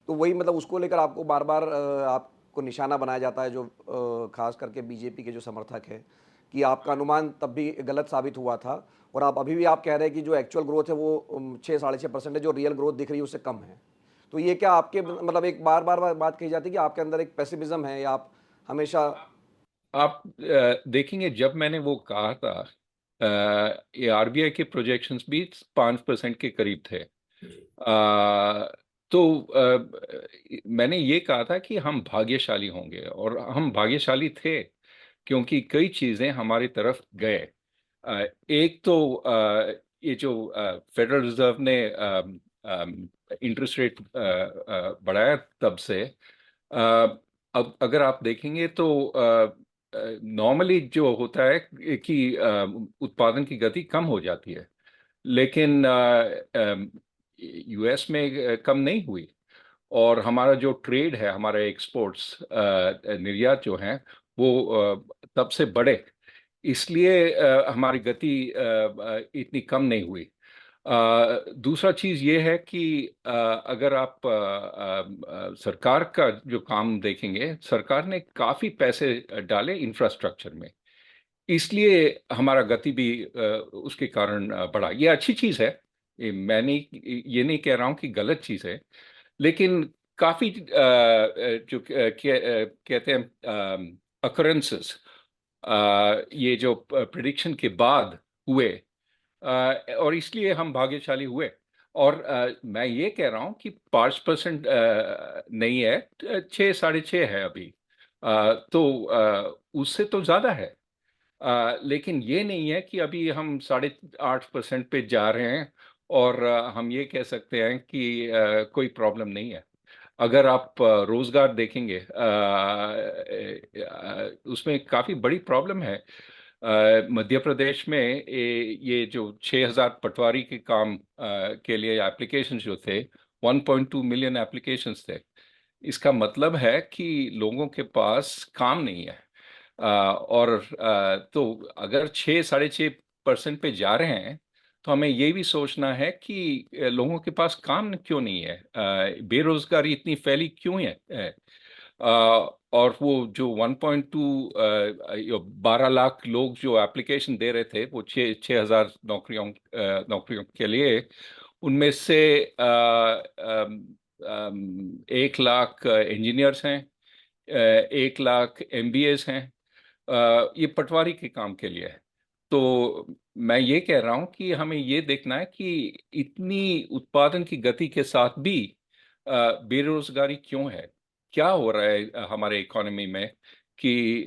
तो वही मतलब उसको लेकर आपको बार-बार आपको निशाना बनाया जाता है, जो ख़ास करके बीजेपी के जो समर्थक हैं, कि आपका अनुमान तब भी गलत साबित हुआ था और आप अभी भी आप कह रहे हैं कि जो एक्चुअल ग्रोथ है वो 6 साढ़े 6% है, जो रियल ग्रोथ दिख रही है उससे कम है। तो ये क्या आपके मतलब एक बार-बार बात कही जाती है कि आपके अंदर एक पेसिमिज़्म है या आप हमेशा। आप देखेंगे जब मैंने वो कहा था, ये आरबीआई के प्रोजेक्शंस भी 5% के करीब थे। तो मैंने ये कहा था कि हम भाग्यशाली होंगे, और हम भाग्यशाली थे क्योंकि कई चीजें हमारी तरफ गए। एक तो ये जो फेडरल रिजर्व ने इंटरेस्ट रेट बढ़ाया तब से, अब अगर आप देखेंगे तो नॉर्मली जो होता है कि उत्पादन की गति कम हो जाती है, लेकिन यूएस में कम नहीं हुई। और हमारा जो ट्रेड है, हमारे एक्सपोर्ट्स निर्यात जो हैं वो तब से बढ़े, इसलिए हमारी गति इतनी कम नहीं हुई। दूसरा चीज ये है कि अगर आप सरकार का जो काम देखेंगे, सरकार ने काफी पैसे डाले इंफ्रास्ट्रक्चर में, इसलिए हमारा गति भी उसके कारण बढ़ा। ये अच्छी चीज है, ये नहीं कह रहा हूं कि गलत चीज है, लेकिन काफी जो कहते हैं अकरेंसेस, ये जो प्रिडिक्शन के बाद हुए, और इसलिए हम भाग्यशाली हुए। और मैं ये कह रहा हूं कि 5% नहीं है, 6 साढ़े 6 है अभी। तो उससे तो ज्यादा है। लेकिन ये नहीं है कि अभी हम 8.5% पे जा रहे हैं और हम ये कह सकते हैं कि कोई प्रॉब्लम नहीं है। अगर आप रोजगार देखेंगे, उसमें काफी बड़ी प्रॉब्लम है। मध्य प्रदेश में ये जो 6,000 पटवारी के काम के लिए एप्लीकेशंस जो थे, 1.2 मिलियन एप्लीकेशंस थे। इसका मतलब है कि लोगों के पास काम नहीं है। और तो अगर 6 साढ़े 6% पे जा रहे हैं, तो हमें ये भी सोचना है कि लोगों के पास काम क्यों नहीं है, बेरोजगारी इतनी फैली क्यों है। और वो जो 1.2 12 लाख लोग जो एप्लीकेशन दे रहे थे, वो 6,000 नौकरियों के लिए, उनमें से 1 लाख इंजीनियर्स हैं, 1 लाख एमबीएस हैं। ये पटवारी के काम के लिए है। तो मैं ये कह रहा हूं कि हमें ये देखना है कि इतनी उत्पादन की गति के साथ भी बेरोजगारी क्यों है, क्या हो रहा है हमारे इकोनॉमी में, कि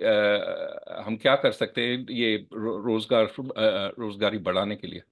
हम क्या कर सकते हैं ये रोजगारी बढ़ाने के लिए।